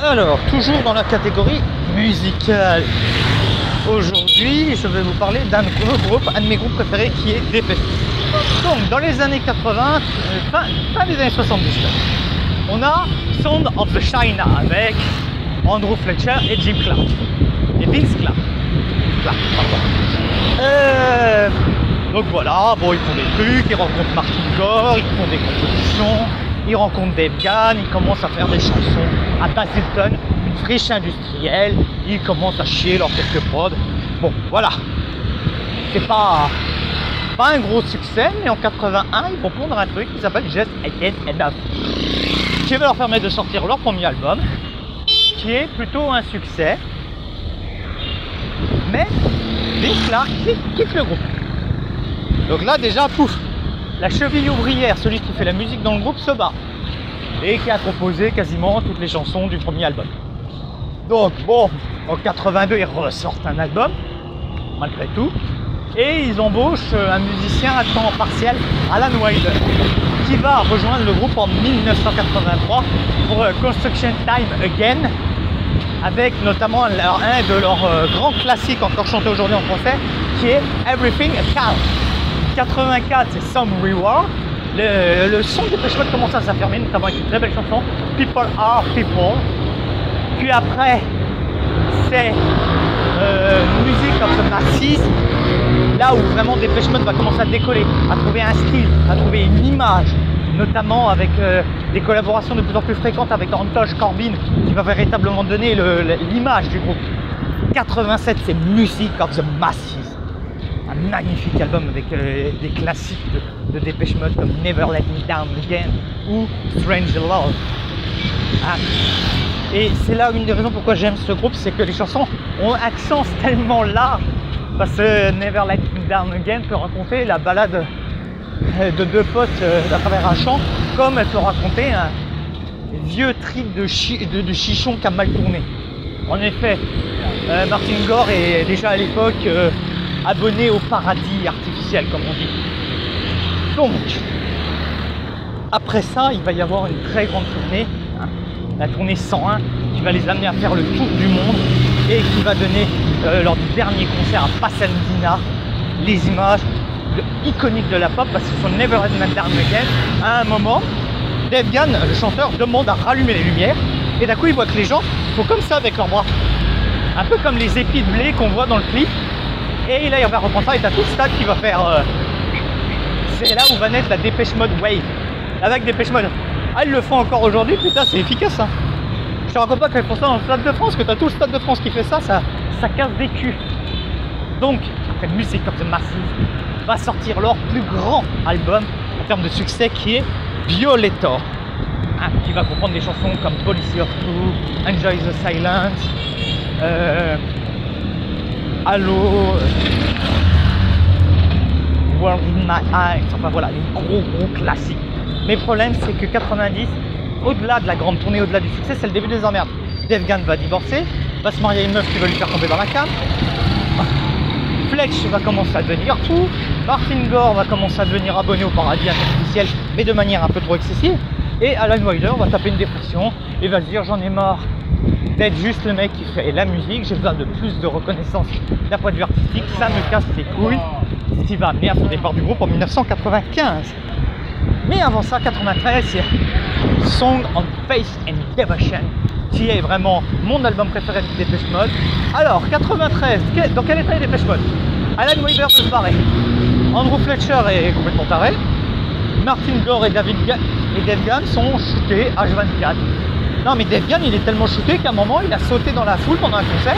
Alors, toujours dans la catégorie musicale. Aujourd'hui, je vais vous parler d'un groupe, un de mes groupes préférés qui est Depeche Mode. Donc, dans les années 80, fin des années 70, on a Sound of the China avec Andrew Fletcher et Jim Clark. Et Vince Clark. Donc voilà, bon, ils font des trucs, ils rencontrent Martin Gore, ils font des compositions, ils rencontrent Dave Gahan, ils commencent à faire des chansons à Basildon, une friche industrielle, ils commencent à chier leurs quelques prods. Bon, voilà. C'est pas un gros succès, mais en 81, ils vont prendre un truc qui s'appelle Just Again Enough, qui va leur permettre de sortir leur premier album, qui est plutôt un succès. Mais Vince Clark quitte le groupe. Donc là déjà, pouf, la cheville ouvrière, celui qui fait la musique dans le groupe, se bat. Et qui a composé quasiment toutes les chansons du premier album. Donc bon, en 82, ils ressortent un album, malgré tout. Et ils embauchent un musicien à temps partiel, Alan Wilder, qui va rejoindre le groupe en 1983 pour Construction Time Again, avec notamment un de leurs grands classiques encore chantés aujourd'hui en français, qui est Everything Counts. 84, c'est Some Reward. Le son de Depeche Mode commence à s'affirmer, notamment avec une très belle chanson, People Are People. Puis après, c'est Music of the Masses, là où vraiment Depeche Mode va commencer à décoller, à trouver un style, à trouver une image, notamment avec des collaborations de plus en plus fréquentes avec Antosh Corbin, qui va véritablement donner l'image du groupe. 87, c'est Music of the Masses. Un magnifique album avec des classiques de Depeche Mode comme Never Let Me Down Again ou Strange Love. Et c'est là une des raisons pourquoi j'aime ce groupe, c'est que les chansons ont un accent tellement large, parce que Never Let Me Down Again peut raconter la balade de deux potes à travers un champ, comme elle peut raconter un vieux trip de chichon qui a mal tourné. En effet, Martin Gore est déjà à l'époque abonné au paradis artificiel, comme on dit. Donc, après ça, il va y avoir une très grande tournée, la tournée 101, qui va les amener à faire le tour du monde et qui va donner, lors du dernier concert à Pasadena, les images iconiques de la pop, parce que sur Never Let Me Down Again, à un moment, Dave Gahan, le chanteur, demande à rallumer les lumières, et d'un coup, il voit que les gens font comme ça avec leurs bras. Un peu comme les épis de blé qu'on voit dans le clip. Et là, il va reprendre ça et t'as tout le stade qui va faire. C'est là où va naître la Depeche Mode Wave. Avec Depeche Mode. Ah, ils le font encore aujourd'hui, putain, c'est efficace. Hein. Je te raconte pas qu'ils font ça dans le Stade de France, que t'as tout le Stade de France qui fait ça, ça casse des culs. Donc, après Music of the Masses, va sortir leur plus grand album en termes de succès qui est Violator. Hein, qui va comprendre des chansons comme Policy of True, Enjoy the Silence. Allo, World in My Eyes, enfin voilà, des gros classiques. Mais le problème, c'est que 90, au-delà de la grande tournée, au-delà du succès, c'est le début des emmerdes. Dave Gahan va divorcer, va se marier à une meuf qui va lui faire tomber dans la came. Fletch va commencer à devenir fou. Martin Gore va commencer à devenir abonné au paradis artificiel, mais de manière un peu trop excessive. Et Alan Wilder va taper une dépression et va se dire j'en ai marre d'être juste le mec qui fait la musique, j'ai besoin de plus de reconnaissance d'un point de vue artistique, ça me casse les couilles, ce qui va amener à son départ du groupe en 1995. Mais avant ça, 93, c'est Song on Faith and Devotion, qui est vraiment mon album préféré de Depeche Mode. Alors, 93, dans quel état est Depeche Mode? Alan Wilder se barrer, Andrew Fletcher est complètement taré, Martin Gore et Dave Gahan sont shootés H24. Non mais Dave Gahan il est tellement shooté qu'à un moment il a sauté dans la foule pendant un concert,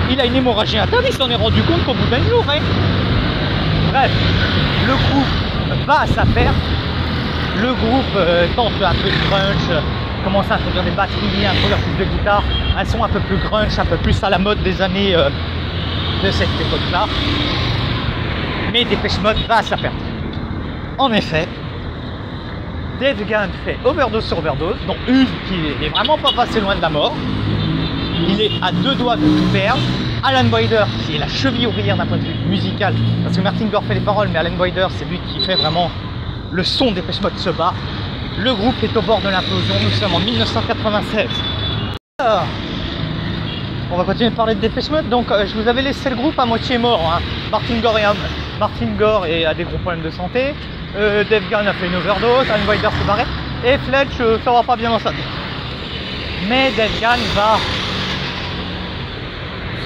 il a une hémorragie interne, il s'en est rendu compte qu'au bout d'un jour. Hein. Bref, le groupe va à sa perte, le groupe tente un peu de grunge, commence à introduire des batteries, introduire plus de guitare, un son un peu plus grunge, un peu plus à la mode des années de cette époque-là. Mais Depeche Mode va à sa perte. En effet, Dave Gahan fait overdose sur overdose, dont une qui est vraiment pas passée loin de la mort. Il est à deux doigts de tout perdre. Alan Wilder, qui est la cheville ouvrière d'un point de vue musical, parce que Martin Gore fait les paroles, mais Alan Wilder, c'est lui qui fait vraiment le son des Depeche Mode se bat. Le groupe est au bord de l'implosion, nous sommes en 1996. Alors, on va continuer de parler de Depeche Mode. Donc je vous avais laissé le groupe à moitié mort, hein. Martin Gore a des gros problèmes de santé, Dave Gahan a fait une overdose, Alan Wilder s'est barré, et Fletch ça va pas bien dans sa tête. Mais Dave Gahan va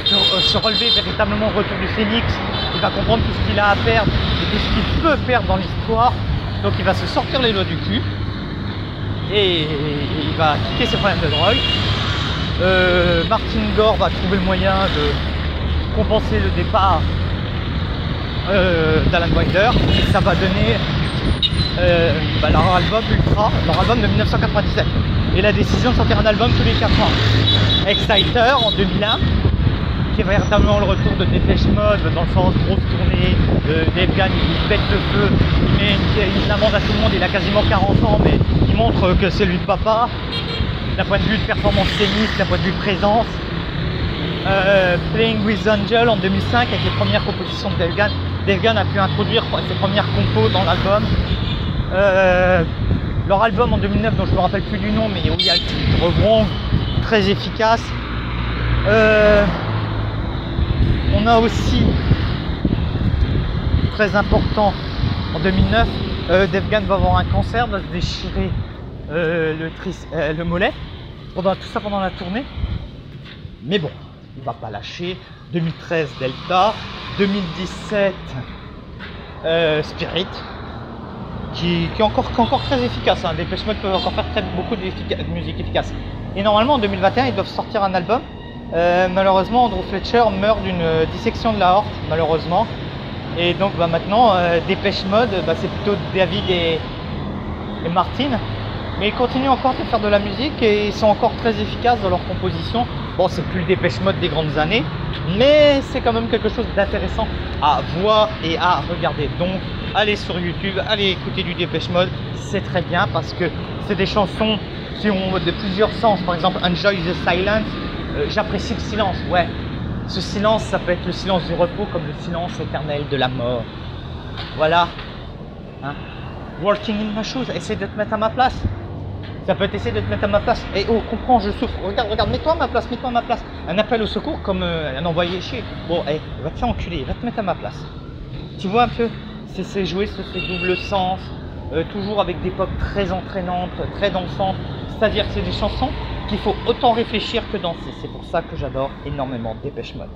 se relever véritablement au retour du Phénix. Il va comprendre tout ce qu'il a à perdre et tout ce qu'il peut perdre dans l'histoire. Donc il va se sortir les doigts du cul et il va quitter ses problèmes de drogue. Martin Gore va trouver le moyen de compenser le départ d'Alan Wilder, et ça va donner leur album Ultra, leur album de 1997, et la décision de sortir un album tous les 4 ans. Exciter en 2001, qui est véritablement le retour de Depeche Mode, dans le sens grosse tournée, Dave Gahan il pète le feu, il met une amende à tout le monde, il a quasiment 40 ans, mais il montre que c'est lui le papa, d'un point de vue de performance scénique, d'un point de vue de présence. Playing with Angel en 2005 avec les premières compositions de Dave Gahan. Dave Gahan a pu introduire ses premières compos dans l'album. Leur album en 2009 dont je ne me rappelle plus du nom, mais où il y a le titre Wrong, très efficace. On a aussi, très important, en 2009, Dave Gahan va avoir un cancer, va se déchirer le mollet, tout ça pendant la tournée. Mais bon, il va pas lâcher. 2013 Delta, 2017 Spirit, qui est encore très efficace, hein. Depeche Mode peuvent encore faire beaucoup de musique efficace. Et normalement en 2021 ils doivent sortir un album. Malheureusement Andrew Fletcher meurt d'une dissection de l'aorte, malheureusement. Et donc maintenant Depeche Mode, c'est plutôt David et Martin. Mais ils continuent encore de faire de la musique et ils sont encore très efficaces dans leur composition. Bon, c'est plus le Depeche Mode des grandes années, mais c'est quand même quelque chose d'intéressant à voir et à regarder. Donc, allez sur YouTube, allez écouter du Depeche Mode, c'est très bien parce que c'est des chansons qui ont de plusieurs sens. Par exemple, Enjoy the Silence, j'apprécie le silence, ouais. Ce silence, ça peut être le silence du repos comme le silence éternel de la mort. Voilà. Hein? Walking in my shoes, essaye de te mettre à ma place. Ça peut essayer de te mettre à ma place. Et oh, comprends, je souffre. Regarde, mets-toi à ma place, mets-toi à ma place. Un appel au secours comme un envoyé chier. Bon, va te faire enculer, va te mettre à ma place. Tu vois un peu, c'est jouer sur ce double sens, toujours avec des pop très entraînantes, très dansantes. C'est-à-dire que c'est des chansons qu'il faut autant réfléchir que danser. C'est pour ça que j'adore énormément Depeche Mode.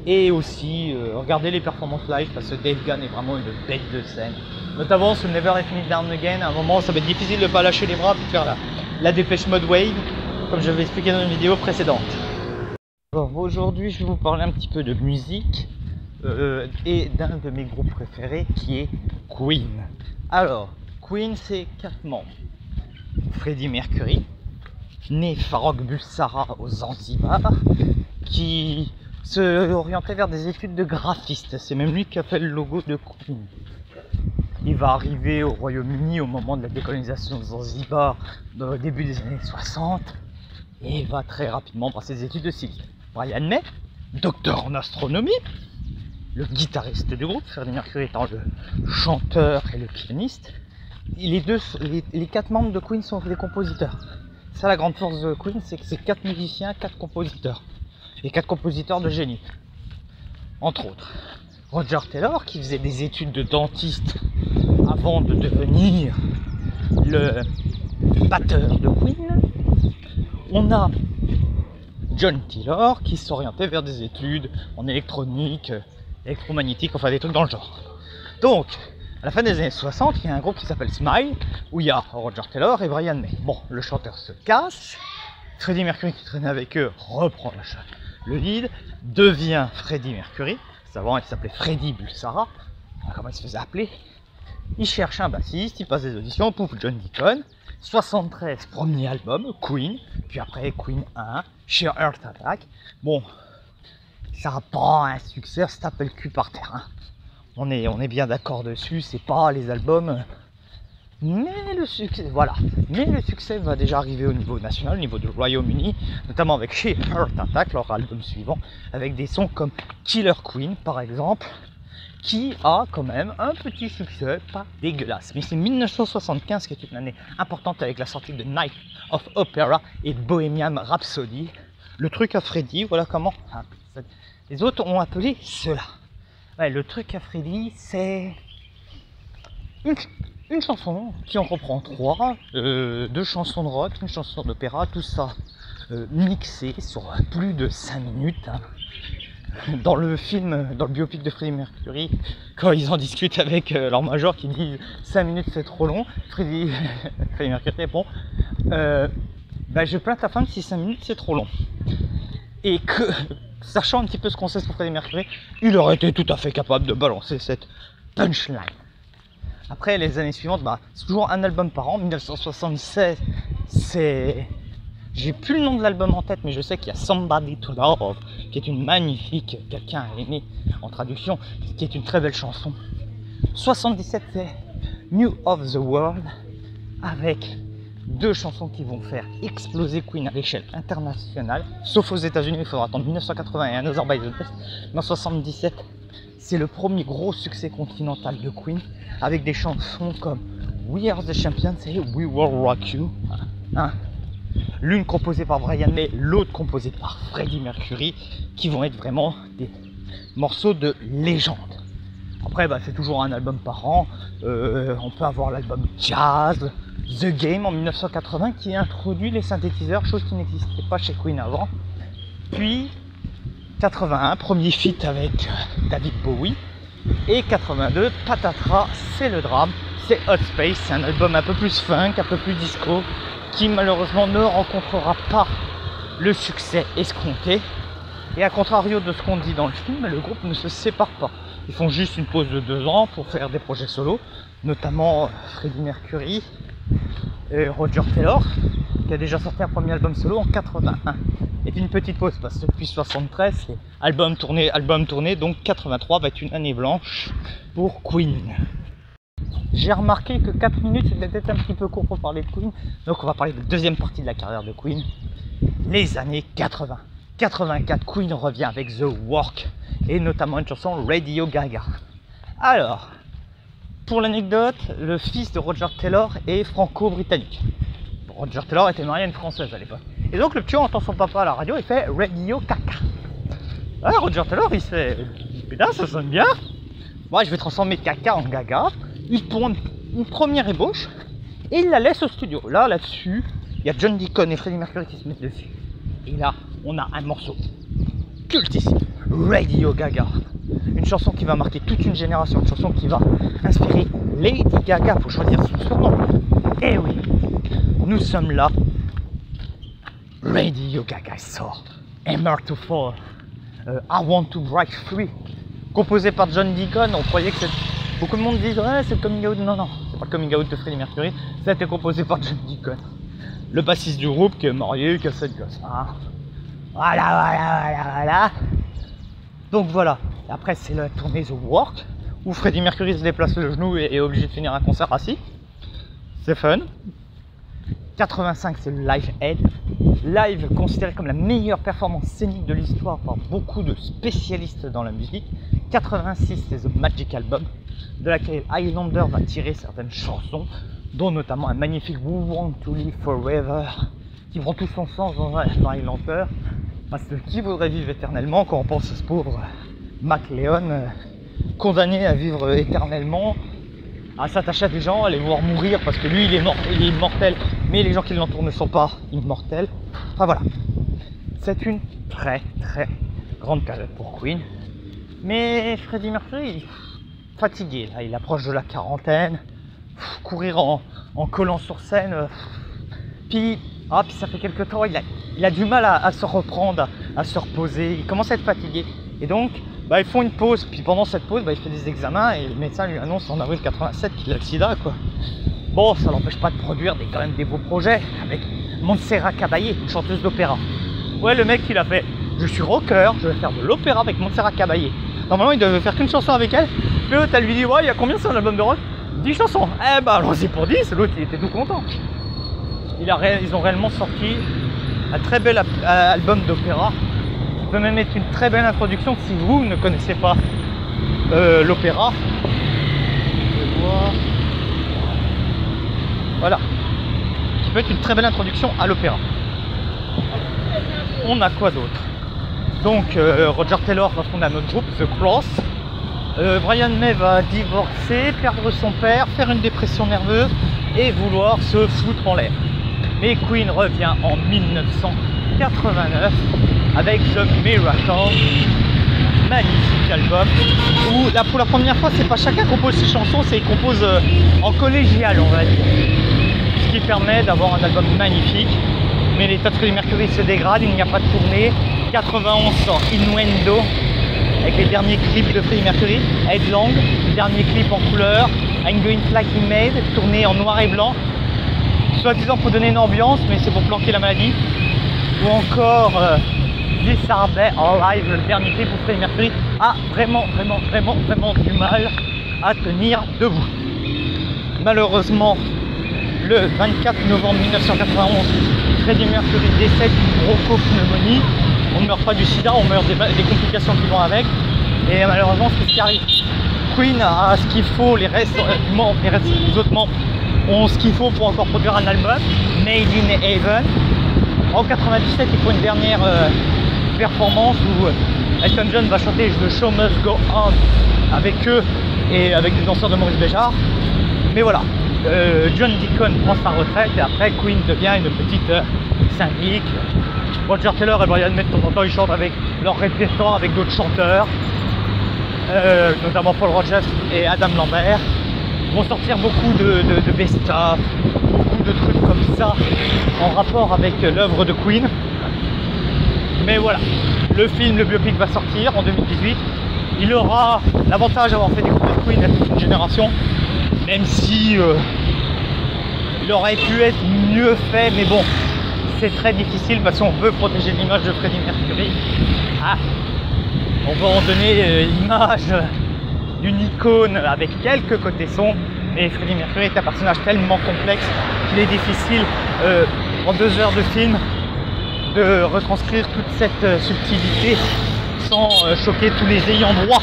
Et aussi, regardez les performances live parce que Dave Gahan est vraiment une bête de scène. Notamment ce Never Let Me Down Again, à un moment ça va être difficile de ne pas lâcher les bras et de faire la Depeche Mode Wave, comme je vais expliquer dans une vidéo précédente. Alors aujourd'hui je vais vous parler un petit peu de musique et d'un de mes groupes préférés qui est Queen. Alors, Queen c'est 4 membres. Freddie Mercury, né Farrokh Bulsara aux Zanzibar, qui se orientait vers des études de graphiste. C'est même lui qui a fait le logo de Queen. Il va arriver au Royaume-Uni au moment de la décolonisation de Zanzibar au début des années 60 et il va très rapidement passer des études de cyclisme. Brian May, docteur en astronomie, le guitariste du groupe, Freddie Mercury étant le chanteur et le pianiste. Les 4 membres de Queen sont des compositeurs. Ça, la grande force de Queen, c'est que c'est 4 musiciens, 4 compositeurs. Et 4 compositeurs de génie. Entre autres, Roger Taylor, qui faisait des études de dentiste avant de devenir le batteur de Queen. On a John Taylor, qui s'orientait vers des études en électronique, électromagnétique, enfin des trucs dans le genre. Donc, à la fin des années 60, il y a un groupe qui s'appelle Smile, où il y a Roger Taylor et Brian May. Bon, le chanteur se casse, Freddie Mercury qui traînait avec eux reprend le lead, devient Freddie Mercury. Avant il s'appelait Freddie Bulsara, comment il se faisait appeler. Il cherche un bassiste, il passe des auditions, pouf, John Deacon. 73, premier album, Queen, puis après Queen 1, Sheer Heart Attack. Bon, ça n'a pas un succès, se tape le cul par terre, hein. On est bien d'accord dessus, c'est pas les albums, mais le succès, voilà. Mais le succès va déjà arriver au niveau national, au niveau du Royaume-Uni, notamment avec Sheer Heart Attack, leur album suivant, avec des sons comme Killer Queen par exemple, qui a quand même un petit succès pas dégueulasse. Mais c'est 1975 qui est une année importante avec la sortie de Night of Opera et Bohemian Rhapsody. Le truc à Freddy, voilà comment les autres ont appelé cela. Ouais, le truc à Freddy, c'est une chanson qui en reprend 3, 2 chansons de rock, une chanson d'opéra, tout ça mixé sur plus de 5 minutes. Hein. Dans le film, dans le biopic de Freddie Mercury, quand ils en discutent avec leur major qui dit 5 minutes c'est trop long, Freddie Mercury répond je plains ta femme si 5 minutes c'est trop long. Et que, sachant un petit peu ce qu'on sait sur Freddie Mercury, il aurait été tout à fait capable de balancer cette punchline. Après, les années suivantes, c'est toujours un album par an. 1976, c'est... J'ai plus le nom de l'album en tête, mais je sais qu'il y a Somebody to Love, qui est une magnifique, quelqu'un a aimé en traduction, qui est une très belle chanson. 77, c'est New of the World, avec 2 chansons qui vont faire exploser Queen à l'échelle internationale, sauf aux États-Unis, il faudra attendre 1980 et Another by the Best. Mais en 77, c'est le premier gros succès continental de Queen, avec des chansons comme We Are the Champions et We Will Rock You. Hein, l'une composée par Brian May, l'autre composée par Freddie Mercury, qui vont être vraiment des morceaux de légende. Après, c'est toujours un album par an. On peut avoir l'album Jazz, The Game en 1980, qui introduit les synthétiseurs, chose qui n'existait pas chez Queen avant. Puis 81, premier feat avec David Bowie. Et 82, patatras, c'est le drame, c'est Hot Space, c'est un album un peu plus funk, un peu plus disco, qui malheureusement ne rencontrera pas le succès escompté. Et à contrario de ce qu'on dit dans le film, le groupe ne se sépare pas. Ils font juste une pause de 2 ans pour faire des projets solo, notamment Freddie Mercury et Roger Taylor, qui a déjà sorti un premier album solo en 81. Et puis une petite pause, parce que depuis 73, c'est album tourné, donc 83 va être une année blanche pour Queen. J'ai remarqué que 4 minutes c'était peut-être un petit peu court pour parler de Queen, donc on va parler de la deuxième partie de la carrière de Queen, les années 80. 84, Queen revient avec The Work, et notamment une chanson Radio Gaga. Alors, pour l'anecdote, le fils de Roger Taylor est franco-britannique. Roger Taylor était marié à une Française à l'époque. Et donc le petit entend son papa à la radio, il fait Radio Caca. Alors Roger Taylor, il se fait putain, ça sonne bien. Moi, je vais transformer Caca en Gaga. Il prend une première ébauche et il la laisse au studio. Là-dessus, il y a John Deacon et Freddie Mercury qui se mettent dessus. Et là, on a un morceau cultissime, Radio Gaga. Une chanson qui va marquer toute une génération, une chanson qui va inspirer Lady Gaga pour choisir son surnom. Eh oui, nous sommes là. Radio Gaga sort Hammer to Fall, I Want to Break Free, composé par John Deacon. On croyait que beaucoup de monde disent ouais, c'est le coming out. Non, c'est pas le coming out de Freddie Mercury, ça a été composé par John Deacon, le bassiste du groupe qui est marié, qui a 7 gosses. Hein. Voilà. Donc voilà, après c'est la tournée The Work, où Freddie Mercury se déplace le genou et est obligé de finir un concert assis. C'est fun. 85, c'est le Live Aid. Live considéré comme la meilleure performance scénique de l'histoire par beaucoup de spécialistes dans la musique. 86, c'est The Magic Album, de laquelle Highlander va tirer certaines chansons, dont notamment un magnifique We Want to Live Forever, qui prend tout son sens dans Highlander. Parce que qui voudrait vivre éternellement quand on pense à ce pauvre Mac Léon, condamné à vivre éternellement, à s'attacher à des gens, à les voir mourir parce que lui il est immortel, mais les gens qui l'entourent ne sont pas immortels. Enfin voilà, c'est une très très grande période pour Queen. Mais Freddie Mercury, fatigué, là, il approche de la quarantaine, courir en collant sur scène, puis ça fait quelques temps, il a du mal à se reprendre, à se reposer, il commence à être fatigué. Et donc, ils font une pause, puis pendant cette pause, il fait des examens et le médecin lui annonce en avril 87 qu'il a le sida, quoi. Bon, ça l'empêche pas de produire quand même des beaux projets avec Montserrat Caballé, une chanteuse d'opéra. Ouais, le mec, il a fait « Je suis rocker, je vais faire de l'opéra avec Montserrat Caballé ». Normalement, il devait faire qu'une chanson avec elle. Puis l'autre, elle lui dit « Ouais, il y a combien sur l'album de rock ?» 10 chansons. Eh ben, allons-y pour 10. L'autre, il était tout content. Ils ont réellement sorti un très bel album d'opéra, qui peut même être une très belle introduction si vous ne connaissez pas l'opéra. Voilà, qui peut être une très belle introduction à l'opéra. On a quoi d'autre? Donc Roger Taylor va fonder un autre groupe, The Cross. Brian May va divorcer, perdre son père, faire une dépression nerveuse et vouloir se foutre en l'air. Mais Queen revient en 1989 avec The Miracle, magnifique album où là, pour la première fois, c'est pas chacun compose ses chansons, c'est qu'ils composent en collégial, on va dire, ce qui permet d'avoir un album magnifique. Mais l'état de Freddie Mercury se dégrade, il n'y a pas de tournée. 91 sort Innuendo avec les derniers clips de Freddie Mercury, Headlong, dernier clip en couleur, I'm Going to Like He Made, tourné en noir et blanc, soi-disant pour donner une ambiance, mais c'est pour planquer la maladie. Ou encore This Are They Alive, le dernier clip où Freddie Mercury a vraiment du mal à tenir debout. Malheureusement, le 24 novembre 1991, Freddie Mercury décède d'une bronchopneumonie. On ne meurt pas du sida, on meurt des complications qui vont avec. Et malheureusement, c'est ce qui arrive. Queen a ce qu'il faut, les restes des autres membres ont ce qu'il faut pour encore produire un album, Made in Heaven. En 97, il faut une dernière performance où Elton John va chanter The Show Must Go On avec eux et avec des danseurs de Maurice Béjart. Mais voilà, John Deacon prend sa retraite et après Queen devient une petite syndic. Roger Taylor et Brian May de temps en temps ils chantent avec leur répertoire avec d'autres chanteurs, notamment Paul Rodgers et Adam Lambert. Ils vont sortir beaucoup de best-of, beaucoup de trucs comme ça en rapport avec l'œuvre de Queen. Mais voilà, le film, le biopic va sortir en 2018. Il aura l'avantage d'avoir fait découvrir Queen à toute une génération, même si il aurait pu être mieux fait, mais bon, c'est très difficile parce qu'on veut protéger l'image de Freddie Mercury. Ah, on va en donner l'image d'une icône avec quelques côtés sombres, mais Freddie Mercury est un personnage tellement complexe qu'il est difficile en 2 heures de film de retranscrire toute cette subtilité sans choquer tous les ayants droit